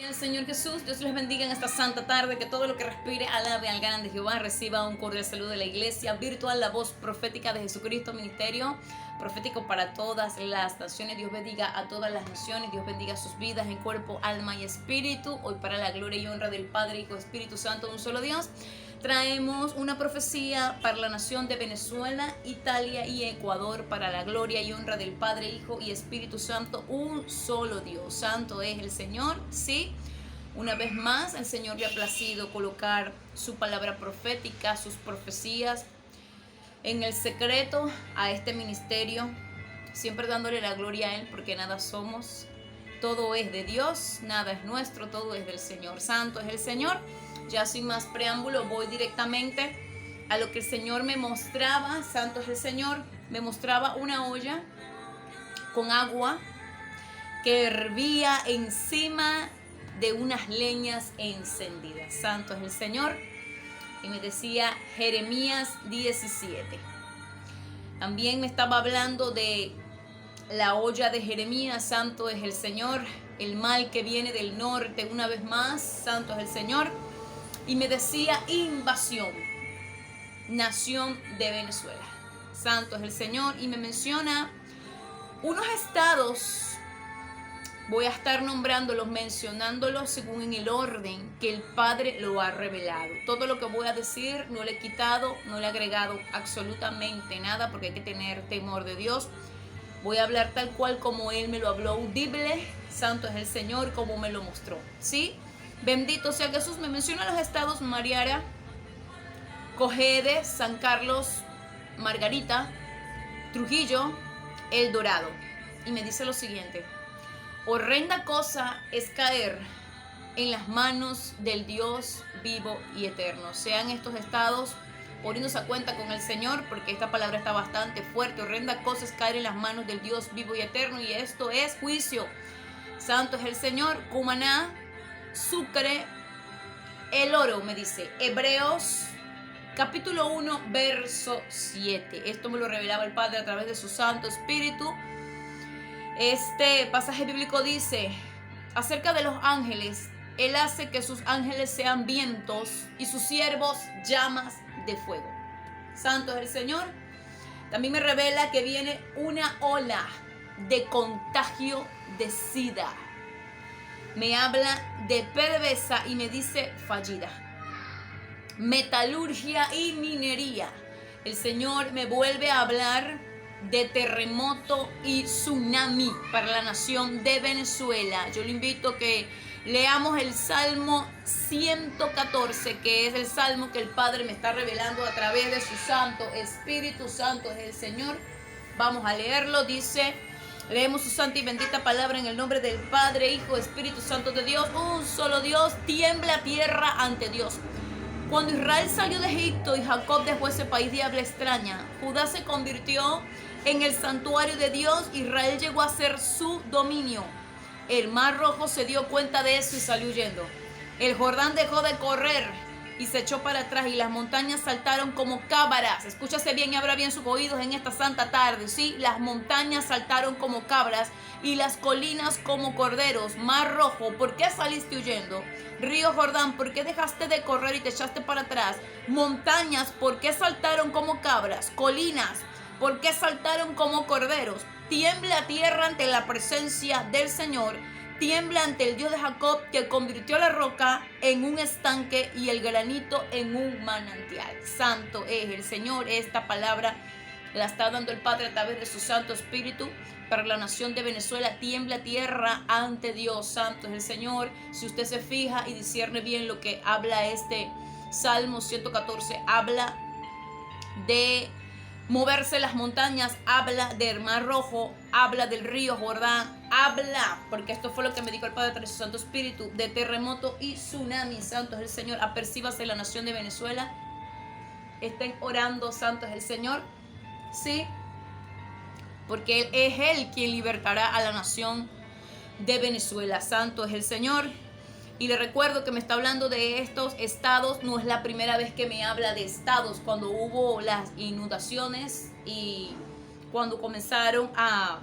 El Señor Jesús, Dios les bendiga en esta santa tarde, que todo lo que respire alabe al grande Jehová. Reciba un cordial saludo de la iglesia virtual, la voz profética de Jesucristo, ministerio profético para todas las naciones. Dios bendiga a todas las naciones, Dios bendiga sus vidas en cuerpo, alma y espíritu. Hoy, para la gloria y honra del Padre, Hijo y Espíritu Santo, un solo Dios, traemos una profecía para la nación de Venezuela, Italia y Ecuador, para la gloria y honra del Padre, Hijo y Espíritu Santo, un solo Dios. Santo es el Señor, sí. Una vez más, el Señor le ha placido colocar su palabra profética, sus profecías en el secreto a este ministerio, siempre dándole la gloria a Él, porque nada somos, todo es de Dios, nada es nuestro, todo es del Señor. Santo es el Señor. Ya sin más preámbulo, voy directamente a lo que el Señor me mostraba. Santo es el Señor. Me mostraba una olla con agua que hervía encima de unas leñas encendidas. Santo es el Señor. Y me decía Jeremías 17. También me estaba hablando de la olla de Jeremías. Santo es el Señor. El mal que viene del norte, una vez más. Santo es el Señor. Y me decía invasión, nación de Venezuela. Santo es el Señor. Y me menciona unos estados. Voy a estar nombrándolos, mencionándolos según en el orden que el Padre lo ha revelado. Todo lo que voy a decir no le he quitado, no le he agregado absolutamente nada, porque hay que tener temor de Dios. Voy a hablar tal cual como Él me lo habló audible. Santo es el Señor, como me lo mostró. ¿Sí? Bendito sea Jesús. Me menciona los estados: Mariara, Cogede, San Carlos, Margarita, Trujillo, El Dorado. Y me dice lo siguiente: horrenda cosa es caer en las manos del Dios vivo y eterno. Sean estos estados poniéndose a cuenta con el Señor, porque esta palabra está bastante fuerte. Horrenda cosa es caer en las manos del Dios vivo y eterno, y esto es juicio. Santo es el Señor. Cumaná, Sucre, El Oro, me dice. Hebreos capítulo 1, verso 7. Esto me lo revelaba el Padre a través de su Santo Espíritu. Este pasaje bíblico dice acerca de los ángeles: Él hace que sus ángeles sean vientos y sus siervos llamas de fuego. Santo es el Señor. También me revela que viene una ola de contagio de SIDA. Me habla de PDVSA y me dice fallida. Metalurgia y minería. El Señor me vuelve a hablar de terremoto y tsunami para la nación de Venezuela. Yo le invito a que leamos el Salmo 114, que es el salmo que el Padre me está revelando a través de su Santo Espíritu. Santo es el Señor. Vamos a leerlo. Dice: leemos su santa y bendita palabra en el nombre del Padre, Hijo, Espíritu Santo de Dios, un solo Dios. Tiembla tierra ante Dios. Cuando Israel salió de Egipto y Jacob dejó ese país de habla extraña, Judá se convirtió en el santuario de Dios. Israel llegó a ser su dominio. El Mar Rojo se dio cuenta de eso y salió huyendo. El Jordán dejó de correr y se echó para atrás, y las montañas saltaron como cabras. Escúchase bien y abra bien sus oídos en esta santa tarde. Sí, las montañas saltaron como cabras y las colinas como corderos. Mar Rojo, ¿por qué saliste huyendo? Río Jordán, ¿por qué dejaste de correr y te echaste para atrás? Montañas, ¿por qué saltaron como cabras? Colinas, ¿por qué saltaron como corderos? Tiembla tierra ante la presencia del Señor. Tiembla ante el Dios de Jacob, que convirtió la roca en un estanque y el granito en un manantial. Santo es el Señor. Esta palabra la está dando el Padre a través de su Santo Espíritu para la nación de Venezuela. Tiembla tierra ante Dios. Santo es el Señor. Si usted se fija y discierne bien lo que habla este Salmo 114, habla de moverse las montañas, habla del Mar Rojo, habla del río Jordán, habla, porque esto fue lo que me dijo el Padre a través de su Santo Espíritu, de terremoto y tsunami. Santo es el Señor. Apercíbase la nación de Venezuela. Estén orando. Santo es el Señor. Sí, porque es Él quien libertará a la nación de Venezuela. Santo es el Señor. Y le recuerdo que me está hablando de estos estados. No es la primera vez que me habla de estados. Cuando hubo las inundaciones y cuando comenzaron a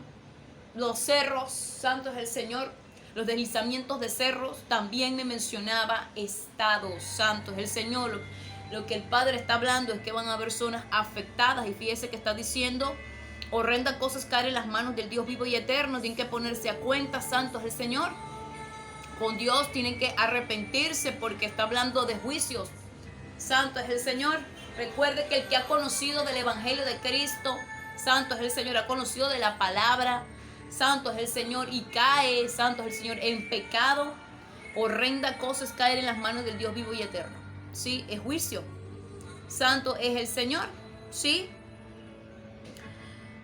los cerros, santo es el Señor, los deslizamientos de cerros, también me mencionaba estados. Santo es el Señor. Lo que el Padre está hablando es que van a haber zonas afectadas, y fíjese que está diciendo: horrendas cosas caer en las manos del Dios vivo y eterno. Tienen que ponerse a cuenta. Santo es el Señor. Con Dios tienen que arrepentirse, porque está hablando de juicios. Santo es el Señor. Recuerde que el que ha conocido del Evangelio de Cristo, santo es el Señor, ha conocido de la palabra, santo es el Señor, y cae, santo es el Señor, en pecado, horrenda cosa es caer en las manos del Dios vivo y eterno. Sí, es juicio. Santo es el Señor. Sí.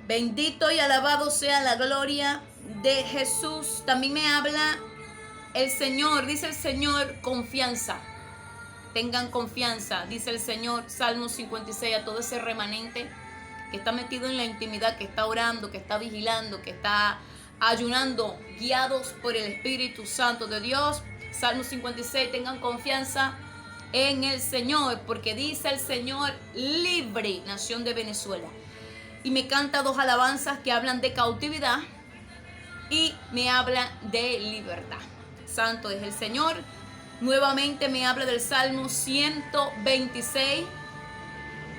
Bendito y alabado sea la gloria de Jesús. También me habla el Señor, dice el Señor, confianza. Tengan confianza, dice el Señor, Salmo 56, a todo ese remanente que está metido en la intimidad, que está orando, que está vigilando, que está ayunando, guiados por el Espíritu Santo de Dios. Salmo 56, tengan confianza en el Señor, porque dice el Señor: libre nación de Venezuela. Y me canta dos alabanzas que hablan de cautividad y me habla de libertad. Santo es el Señor. Nuevamente me habla del Salmo 126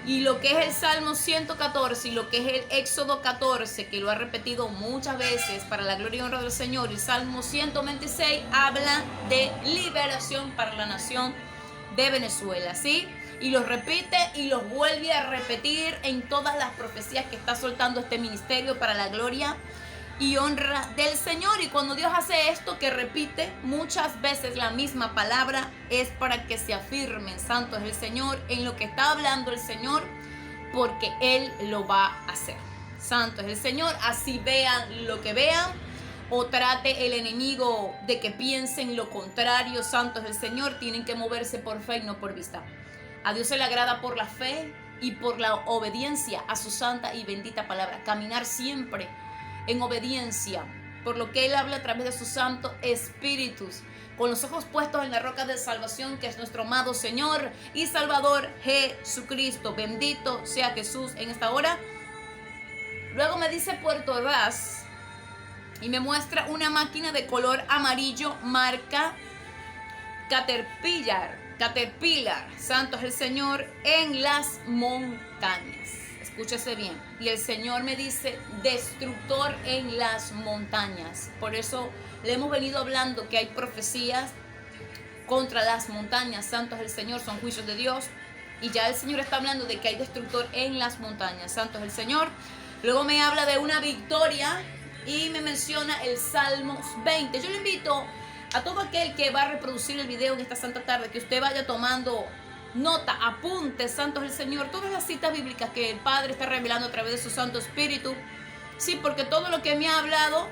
y lo que es el Salmo 114 y lo que es el Éxodo 14, que lo ha repetido muchas veces para la gloria y honra del Señor. El Salmo 126 habla de liberación para la nación de Venezuela, ¿sí? Y los repite y los vuelve a repetir en todas las profecías que está soltando este ministerio para la gloria y honra del Señor. Y cuando Dios hace esto, que repite muchas veces la misma palabra, es para que se afirmen, santo es el Señor, en lo que está hablando el Señor, porque Él lo va a hacer. Santo es el Señor. Así vean lo que vean o trate el enemigo de que piensen lo contrario, santo es el Señor, tienen que moverse por fe y no por vista. A Dios se le agrada por la fe y por la obediencia a su santa y bendita palabra. Caminar siempre en obediencia, por lo que Él habla a través de sus santos espíritus, con los ojos puestos en la roca de salvación, que es nuestro amado Señor y Salvador Jesucristo. Bendito sea Jesús en esta hora. Luego me dice Puerto Ordaz y me muestra una máquina de color amarillo marca Caterpillar, santo es el Señor, en las montañas. Escúchese bien. Y el Señor me dice destructor en las montañas. Por eso le hemos venido hablando que hay profecías contra las montañas. Santo es el Señor, son juicios de Dios. Y ya el Señor está hablando de que hay destructor en las montañas. Santo es el Señor. Luego me habla de una victoria y me menciona el Salmos 20. Yo le invito a todo aquel que va a reproducir el video en esta santa tarde, que usted vaya tomando nota, apunte, santo es el Señor, todas las citas bíblicas que el Padre está revelando a través de su Santo Espíritu. Sí, porque todo lo que me ha hablado,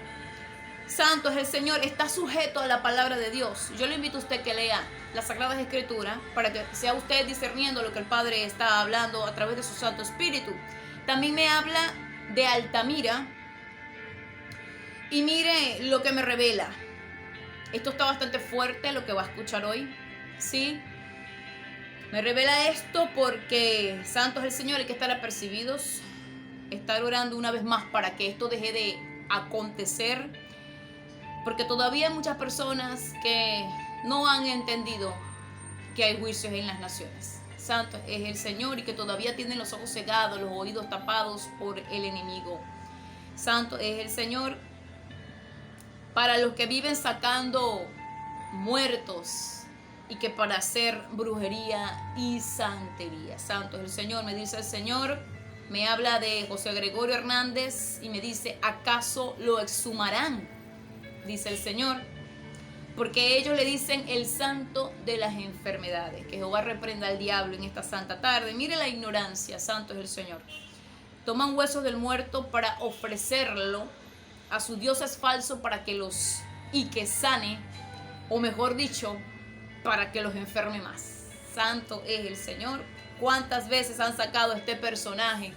santo es el Señor, está sujeto a la palabra de Dios. Yo le invito a usted que lea las Sagradas Escrituras para que sea usted discerniendo lo que el Padre está hablando a través de su Santo Espíritu. También me habla de Altamira y mire lo que me revela. Esto está bastante fuerte, lo que va a escuchar hoy, ¿sí? Me revela esto porque santo es el Señor, hay que estar apercibidos, estar orando una vez más para que esto deje de acontecer, porque todavía hay muchas personas que no han entendido que hay juicios en las naciones. Santo es el Señor y que todavía tienen los ojos cegados, los oídos tapados por el enemigo. Santo es el Señor. Para los que viven sacando muertos y que para hacer brujería y santería. Santo es el Señor, me dice el Señor. Me habla de José Gregorio Hernández y me dice: ¿acaso lo exhumarán? Dice el Señor. Porque ellos le dicen el santo de las enfermedades. Que Jehová reprenda al diablo en esta santa tarde. Mire la ignorancia, santo es el Señor. Toman huesos del muerto para ofrecerlo a sus dioses falsos para que los y que sane, o mejor dicho, para que los enferme más. Santo es el Señor. ¿Cuántas veces han sacado a este personaje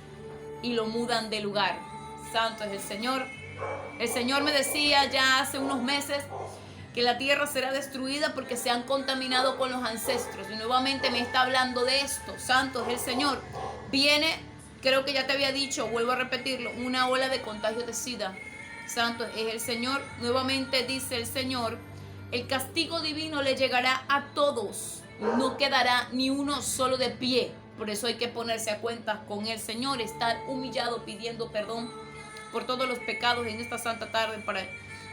y lo mudan de lugar? Santo es el Señor. El Señor me decía ya hace unos meses que la tierra será destruida porque se han contaminado con los ancestros, y nuevamente me está hablando de esto. Santo es el Señor. Viene, creo que ya te había dicho, vuelvo a repetirlo, una ola de contagio de SIDA. Santo es el Señor. Nuevamente dice el Señor, el castigo divino le llegará a todos, no quedará ni uno solo de pie. Por eso hay que ponerse a cuentas con el Señor, estar humillado pidiendo perdón por todos los pecados en esta santa tarde, para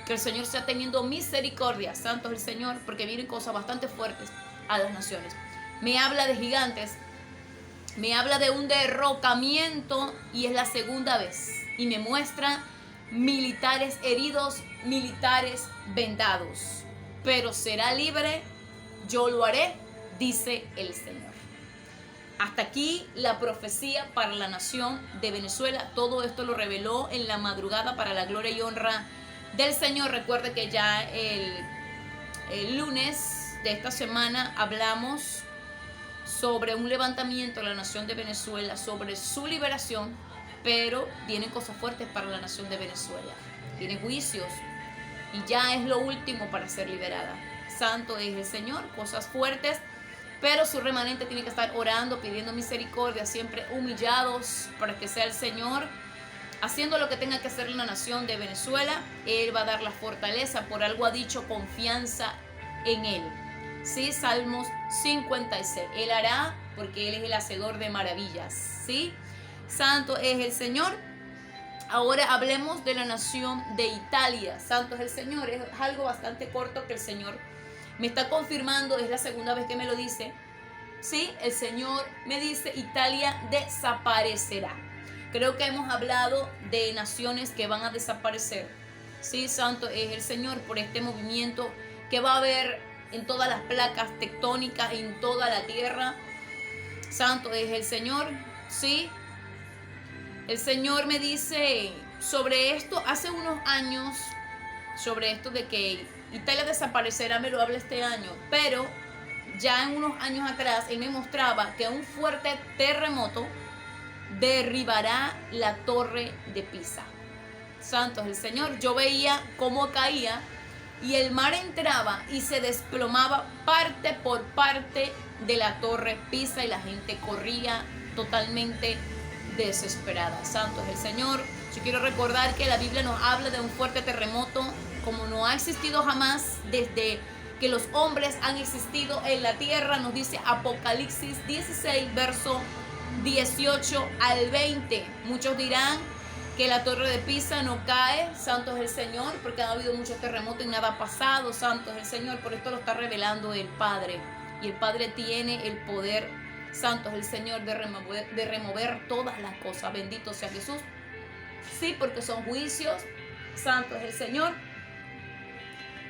que el Señor sea teniendo misericordia. Santo es el Señor, porque vienen cosas bastante fuertes a las naciones. Me habla de gigantes, me habla de un derrocamiento, y es la segunda vez, y me muestra militares heridos, militares vendados, pero será libre, yo lo haré, dice el Señor. Hasta aquí la profecía para la nación de Venezuela. Todo esto lo reveló en la madrugada para la gloria y honra del Señor. Recuerde que ya el lunes de esta semana hablamos sobre un levantamiento de la nación de Venezuela, sobre su liberación, pero vienen cosas fuertes para la nación de Venezuela. Vienen juicios y ya es lo último para ser liberada. Santo es el Señor, cosas fuertes, pero su remanente tiene que estar orando, pidiendo misericordia, siempre humillados, para que sea el Señor haciendo lo que tenga que hacer la nación de Venezuela. Él va a dar la fortaleza, por algo ha dicho confianza en Él. Sí, Salmos 56. Él hará, porque Él es el hacedor de maravillas. Sí, Santo es el Señor. Ahora hablemos de la nación de Italia. Santo es el Señor. Es algo bastante corto que el Señor me está confirmando. Es la segunda vez que me lo dice. Sí, el Señor me dice, Italia desaparecerá. Creo que hemos hablado de naciones que van a desaparecer. Sí, Santo es el Señor, por este movimiento que va a haber en todas las placas tectónicas, en toda la tierra. Santo es el Señor. Sí, el Señor me dice sobre esto hace unos años, sobre esto de que Italia desaparecerá, me lo habla este año, pero ya en unos años atrás Él me mostraba que un fuerte terremoto derribará la torre de Pisa. Santo es el Señor. Yo veía cómo caía y el mar entraba y se desplomaba parte por parte de la torre Pisa, y la gente corría totalmente desesperada. Santo es el Señor. Yo quiero recordar que la Biblia nos habla de un fuerte terremoto como no ha existido jamás desde que los hombres han existido en la tierra. Nos dice Apocalipsis 16, verso 18 al 20. Muchos dirán que la torre de Pisa no cae. Santo es el Señor, porque ha habido muchos terremotos y nada ha pasado. Santo es el Señor, por esto lo está revelando el Padre, y el Padre tiene el poder, santo es el Señor, de remover todas las cosas. Bendito sea Jesús. Sí, porque son juicios. Santo es el Señor.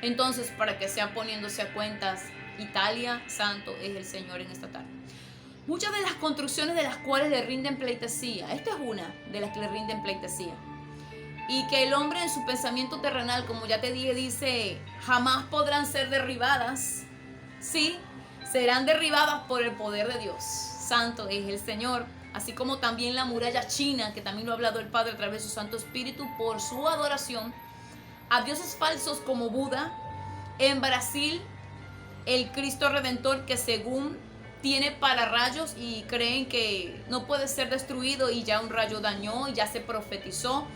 Entonces, para que sea poniéndose a cuentas Italia, santo es el Señor en esta tarde. Muchas de las construcciones de las cuales le rinden pleitesía, esta es una de las que le rinden pleitesía, y que el hombre en su pensamiento terrenal, como ya te dije, dice, jamás podrán ser derribadas. Sí, serán derribadas por el poder de Dios. Santo es el Señor. Así como también la muralla china, que también lo ha hablado el Padre a través de su Santo Espíritu, por su adoración a dioses falsos como Buda. En Brasil, el Cristo Redentor, que según tiene pararrayos y creen que no puede ser destruido, y ya un rayo dañó y ya se profetizó.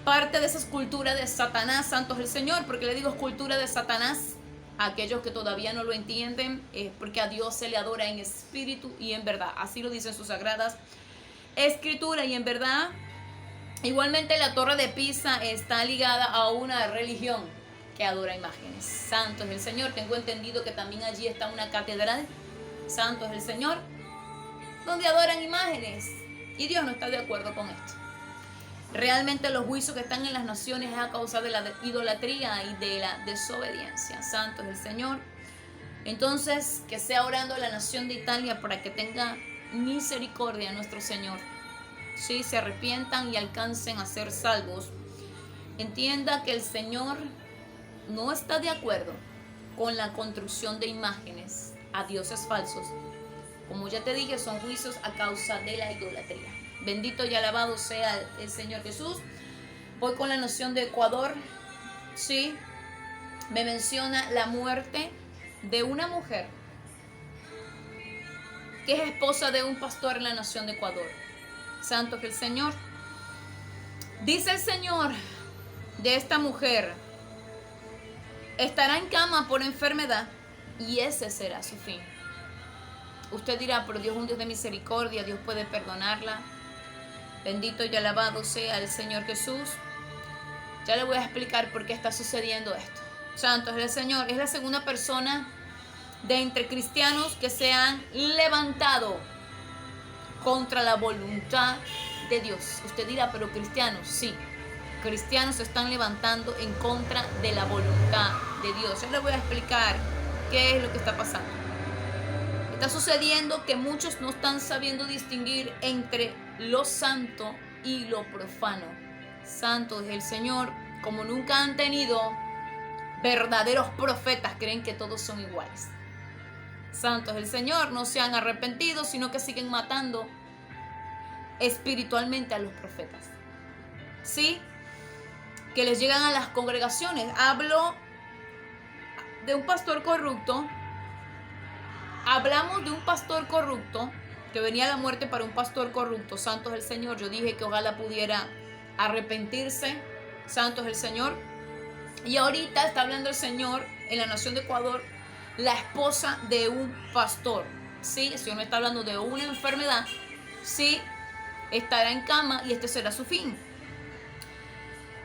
Parte de esa escultura de Satanás, santo es el Señor. Porque le digo escultura de Satanás a aquellos que todavía no lo entienden, porque a Dios se le adora en espíritu y en verdad. Así lo dicen sus sagradas escrituras. Y en verdad, igualmente la torre de Pisa está ligada a una religión que adora imágenes. Santo es el Señor. Tengo entendido que también allí está una catedral, santo es el Señor, donde adoran imágenes, y Dios no está de acuerdo con esto. Realmente los juicios que están en las naciones es a causa de la idolatría y de la desobediencia. Santo es el Señor. Entonces, que sea orando a la nación de Italia para que tenga misericordia a nuestro Señor. Sí, se arrepientan y alcancen a ser salvos. Entienda que el Señor no está de acuerdo con la construcción de imágenes a dioses falsos. Como ya te dije, son juicios a causa de la idolatría. Bendito y alabado sea el Señor Jesús. Voy con la nación de Ecuador. Sí, me menciona la muerte de una mujer que es esposa de un pastor en la nación de Ecuador. Santo es el Señor. Dice el Señor de esta mujer estará en cama por enfermedad y ese será su fin. Usted dirá, pero Dios es un Dios de misericordia, Dios puede perdonarla. Bendito y alabado sea el Señor Jesús. Ya le voy a explicar por qué está sucediendo esto. Santo es el Señor. Es la segunda persona de entre cristianos que se han levantado contra la voluntad de Dios. Usted dirá, pero cristianos, sí. Cristianos se están levantando en contra de la voluntad de Dios. Ya le voy a explicar qué es lo que está pasando. Está sucediendo que muchos no están sabiendo distinguir entre lo santo y lo profano. Santo es el Señor. Como nunca han tenido verdaderos profetas, creen que todos son iguales. Santo es el Señor. No se han arrepentido, sino que siguen matando espiritualmente a los profetas. ¿Sí? Que les llegan a las congregaciones. Hablo de un pastor corrupto. Hablamos de un pastor corrupto, que venía la muerte para un pastor corrupto. Santo es el Señor. Yo dije que ojalá pudiera arrepentirse. Santo es el Señor. Y ahorita está hablando el Señor en la nación de Ecuador, la esposa de un pastor. Sí, el Señor no está hablando de una enfermedad. Sí, estará en cama y este será su fin.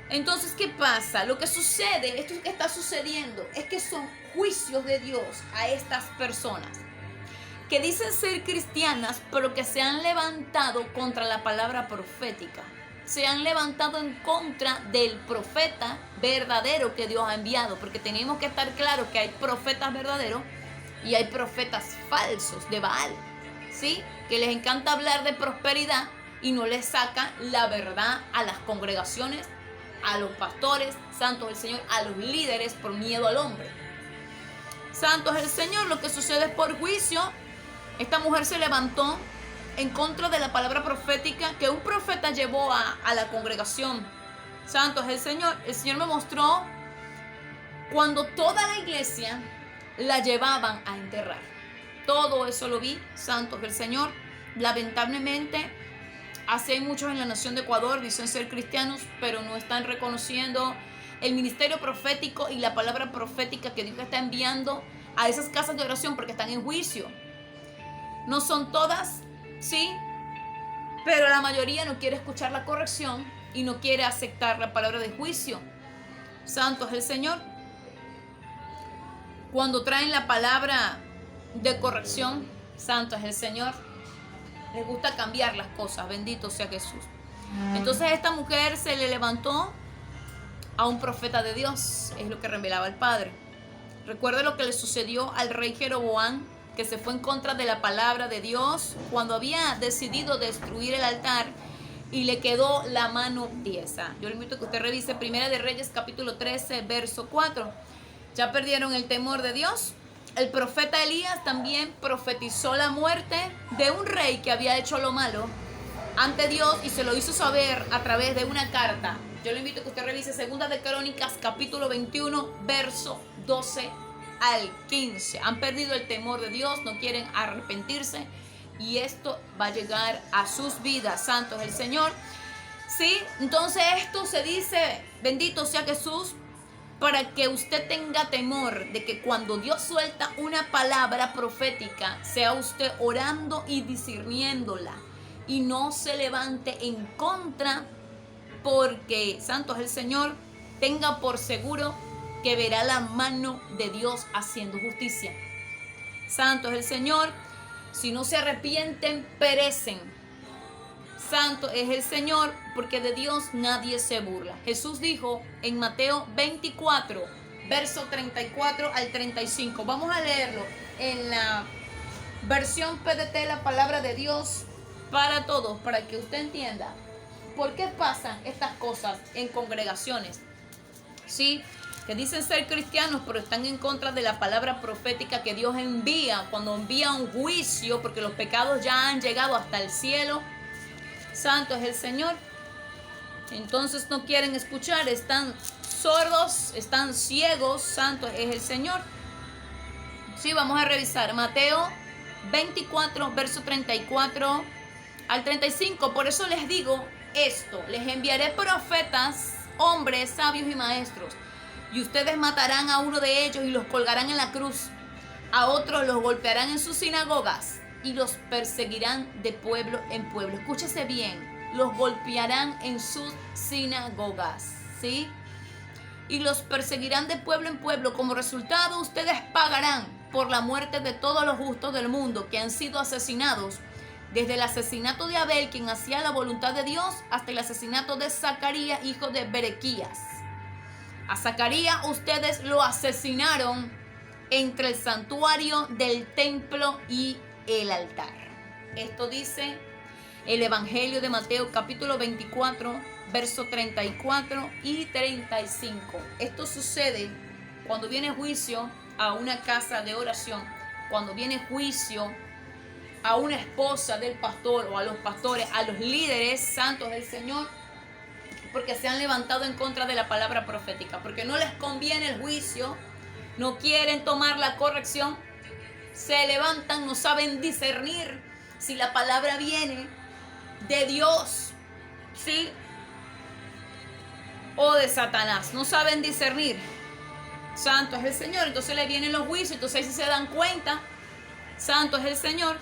Entonces, ¿qué pasa? Lo que sucede, esto que está sucediendo, es que son juicios de Dios a estas personas que dicen ser cristianas, pero que se han levantado contra la palabra profética. Se han levantado en contra del profeta verdadero que Dios ha enviado, porque tenemos que estar claros que hay profetas verdaderos y hay profetas falsos de Baal, ¿sí? Que les encanta hablar de prosperidad y no les sacan la verdad a las congregaciones, a los pastores, santo es el Señor, a los líderes por miedo al hombre. Santo es el Señor. Lo que sucede es por juicio. Esta mujer se levantó en contra de la palabra profética que un profeta llevó a la congregación. Santo es el Señor. El Señor me mostró cuando toda la iglesia la llevaban a enterrar. Todo eso lo vi. Santo es el Señor. Lamentablemente, así hay muchos en la nación de Ecuador, dicen ser cristianos, pero no están reconociendo el ministerio profético y la palabra profética que Dios está enviando a esas casas de oración, porque están en juicio. No son todas, sí, pero la mayoría no quiere escuchar la corrección y no quiere aceptar la palabra de juicio. Santo es el Señor. Cuando traen la palabra de corrección, santo es el Señor, les gusta cambiar las cosas. Bendito sea Jesús. Entonces esta mujer se le levantó a un profeta de Dios. Es lo que revelaba el Padre. Recuerde lo que le sucedió al rey Jeroboam, que se fue en contra de la palabra de Dios cuando había decidido destruir el altar y le quedó la mano tiesa. Yo le invito a que usted revise Primera de Reyes capítulo 13 verso 4. Ya perdieron el temor de Dios. El profeta Elías también profetizó la muerte de un rey que había hecho lo malo ante Dios y se lo hizo saber a través de una carta. Yo le invito a que usted revise Segunda de Crónicas capítulo 21 verso 12 al 15. Han perdido el temor de Dios, no quieren arrepentirse y esto va a llegar a sus vidas. Santo es el Señor. Sí, entonces esto se dice, bendito sea Jesús, para que usted tenga temor de que cuando Dios suelta una palabra profética, sea usted orando y discerniéndola y no se levante en contra, porque santo es el Señor, tenga por seguro que verá la mano de Dios haciendo justicia. Santo es el Señor. Si no se arrepienten, perecen. Santo es el Señor, porque de Dios nadie se burla. Jesús dijo en Mateo 24, verso 34 al 35. Vamos a leerlo en la versión PDT, la palabra de Dios para todos, para que usted entienda por qué pasan estas cosas en congregaciones. Sí, que dicen ser cristianos, pero están en contra de la palabra profética que Dios envía cuando envía un juicio, porque los pecados ya han llegado hasta el cielo. Santo es el Señor. Entonces no quieren escuchar, están sordos, están ciegos. Santo es el Señor. Sí, vamos a revisar Mateo 24, verso 34 al 35. Por eso les digo esto: les enviaré profetas hombres sabios y maestros. Y ustedes matarán a uno de ellos y los colgarán en la cruz. A otros los golpearán en sus sinagogas y los perseguirán de pueblo en pueblo. Escúchese bien, los golpearán en sus sinagogas, ¿sí? Y los perseguirán de pueblo en pueblo. Como resultado, ustedes pagarán por la muerte de todos los justos del mundo que han sido asesinados, desde el asesinato de Abel, quien hacía la voluntad de Dios, hasta el asesinato de Zacarías, hijo de Berequías. A Zacarías ustedes lo asesinaron entre el santuario del templo y el altar. Esto dice el Evangelio de Mateo capítulo 24, versos 34 y 35. Esto sucede cuando viene juicio a una casa de oración, cuando viene juicio a una esposa del pastor o a los pastores, a los líderes santos del Señor, porque se han levantado en contra de la palabra profética, porque no les conviene el juicio, no quieren tomar la corrección, se levantan, no saben discernir si la palabra viene de Dios, ¿sí? O de Satanás, no saben discernir. Santo es el Señor, entonces le vienen los juicios, entonces ahí se dan cuenta, santo es el Señor,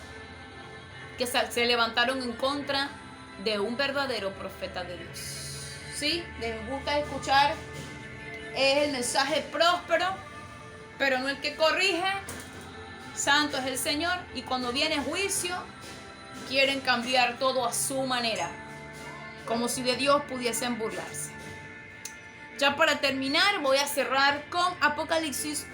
que se levantaron en contra de un verdadero profeta de Dios. ¿Sí? Les gusta escuchar el mensaje próspero, pero no el que corrige. Santo es el Señor. Y cuando viene juicio, quieren cambiar todo a su manera, como si de Dios pudiesen burlarse. Ya para terminar, voy a cerrar con Apocalipsis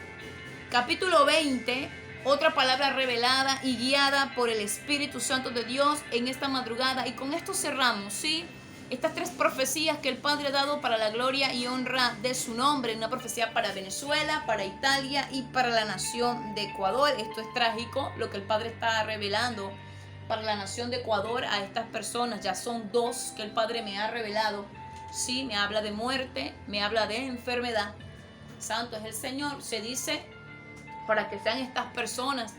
capítulo 20. Otra palabra revelada y guiada por el Espíritu Santo de Dios en esta madrugada. Y con esto cerramos, ¿sí? Estas 3 profecías que el Padre ha dado para la gloria y honra de su nombre. Una profecía para Venezuela, para Italia y para la nación de Ecuador. Esto es trágico, lo que el Padre está revelando para la nación de Ecuador a estas personas. Ya son 2 que el Padre me ha revelado. Sí, me habla de muerte, me habla de enfermedad. Santo es el Señor. Se dice para que sean estas personas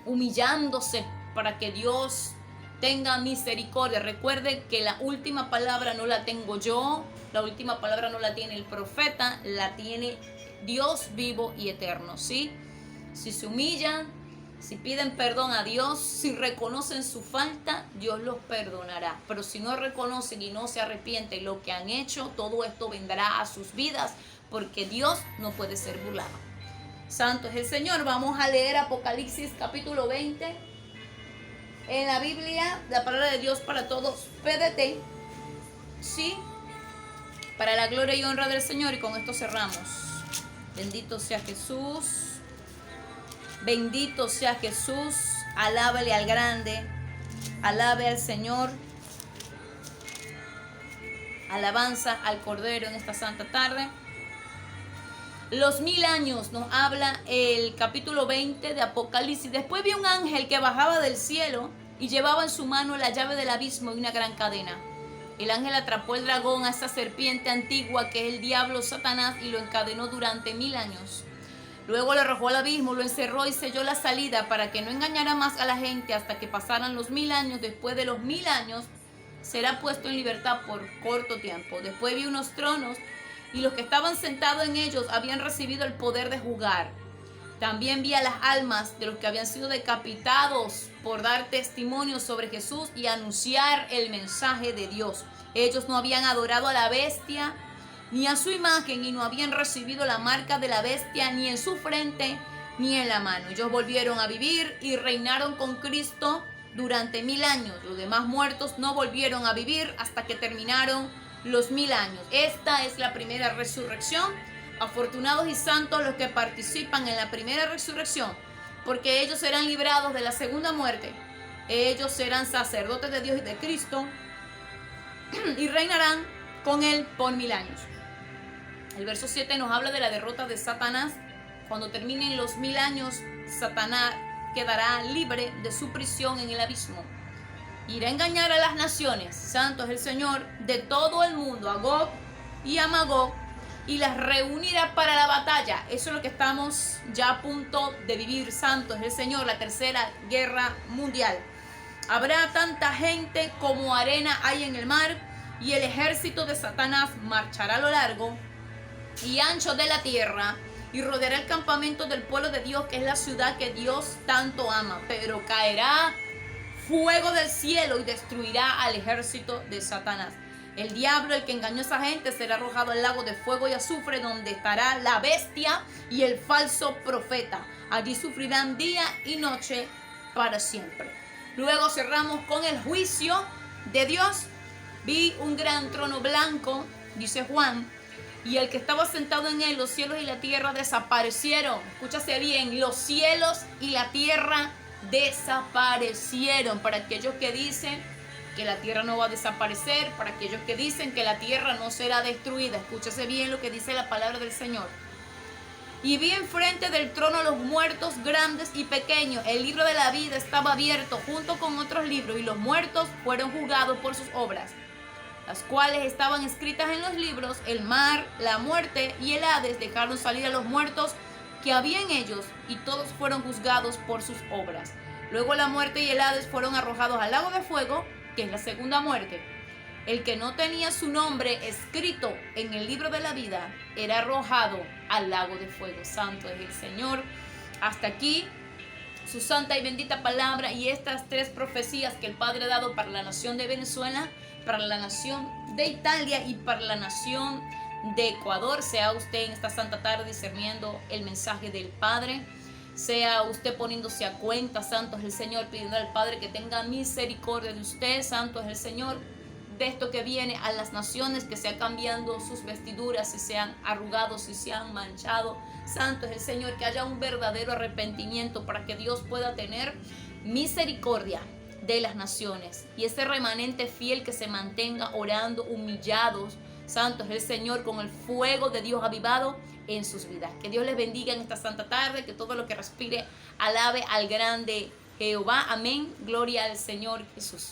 humillándose, para que Dios tenga misericordia. Recuerde que la última palabra no la tengo yo, la última palabra no la tiene el profeta, la tiene Dios vivo y eterno, ¿sí? Si se humillan, si piden perdón a Dios, si reconocen su falta, Dios los perdonará. Pero si no reconocen y no se arrepienten lo que han hecho, todo esto vendrá a sus vidas, porque Dios no puede ser burlado. Santo es el Señor. Vamos a leer Apocalipsis capítulo 20. En la Biblia, la palabra de Dios para todos, PDT. Sí, para la gloria y honra del Señor. Y con esto cerramos. Bendito sea Jesús. Bendito sea Jesús. Alábale al grande. Alabe al Señor. Alabanza al Cordero en esta santa tarde. Los 1000 años nos habla el capítulo 20 de Apocalipsis. Después vi un ángel que bajaba del cielo y llevaba en su mano la llave del abismo y una gran cadena. El ángel atrapó el dragón, a esa serpiente antigua que es el diablo Satanás, y lo encadenó durante 1000 años. Luego lo arrojó al abismo, lo encerró y selló la salida para que no engañara más a la gente hasta que pasaran los 1000 años. Después de los 1000 años será puesto en libertad por corto tiempo. Después vi unos tronos y los que estaban sentados en ellos habían recibido el poder de juzgar. También vi a las almas de los que habían sido decapitados por dar testimonio sobre Jesús y anunciar el mensaje de Dios. Ellos no habían adorado a la bestia ni a su imagen y no habían recibido la marca de la bestia ni en su frente ni en la mano. Ellos volvieron a vivir y reinaron con Cristo durante 1000 años. Los demás muertos no volvieron a vivir hasta que terminaron los 1000 años. Esta es la primera resurrección. Afortunados y santos los que participan en la primera resurrección, porque ellos serán librados de la segunda muerte. Ellos serán sacerdotes de Dios y de Cristo y reinarán con Él por 1000 años. El verso 7 nos habla de la derrota de Satanás. Cuando terminen los 1000 años, Satanás quedará libre de su prisión en el abismo. Irá a engañar a las naciones, santo es el Señor, de todo el mundo, a Gog y a Magog, y las reunirá para la batalla. Eso es lo que estamos ya a punto de vivir, santo es el Señor, la tercera guerra mundial. Habrá tanta gente como arena hay en el mar, y el ejército de Satanás marchará a lo largo y ancho de la tierra y rodeará el campamento del pueblo de Dios, que es la ciudad que Dios tanto ama. Pero caerá fuego del cielo y destruirá al ejército de Satanás. El diablo, el que engañó a esa gente, será arrojado al lago de fuego y azufre, donde estará la bestia y el falso profeta. Allí sufrirán día y noche para siempre. Luego cerramos con el juicio de Dios. Vi un gran trono blanco, dice Juan, y el que estaba sentado en él, los cielos y la tierra desaparecieron. Escúchase bien, los cielos y la tierra desaparecieron. Para aquellos que dicen que la tierra no va a desaparecer, para aquellos que dicen que la tierra no será destruida, escúchese bien lo que dice la palabra del Señor. Y vi enfrente del trono los muertos grandes y pequeños. El libro de la vida estaba abierto junto con otros libros, y los muertos fueron juzgados por sus obras, las cuales estaban escritas en los libros. El mar, la muerte y el Hades dejaron salir a los muertos que había en ellos, y todos fueron juzgados por sus obras. Luego la muerte y el Hades fueron arrojados al lago de fuego, que es la segunda muerte. El que no tenía su nombre escrito en el libro de la vida era arrojado al lago de fuego. Santo es el Señor. Hasta aquí su santa y bendita palabra, y estas 3 profecías que el Padre ha dado para la nación de Venezuela, para la nación de Italia y para la nación de Ecuador. Sea usted en esta santa tarde discerniendo el mensaje del Padre. Sea usted poniéndose a cuenta, santo es el Señor, pidiendo al Padre que tenga misericordia de usted, santo es el Señor, de esto que viene a las naciones, que sea cambiando sus vestiduras, si se han arrugado, si se han manchado. Santo es el Señor, que haya un verdadero arrepentimiento para que Dios pueda tener misericordia de las naciones, y ese remanente fiel que se mantenga orando, humillados. Santo es el Señor, con el fuego de Dios avivado en sus vidas. Que Dios les bendiga en esta santa tarde, que todo lo que respire alabe al grande Jehová. Amén. Gloria al Señor Jesús.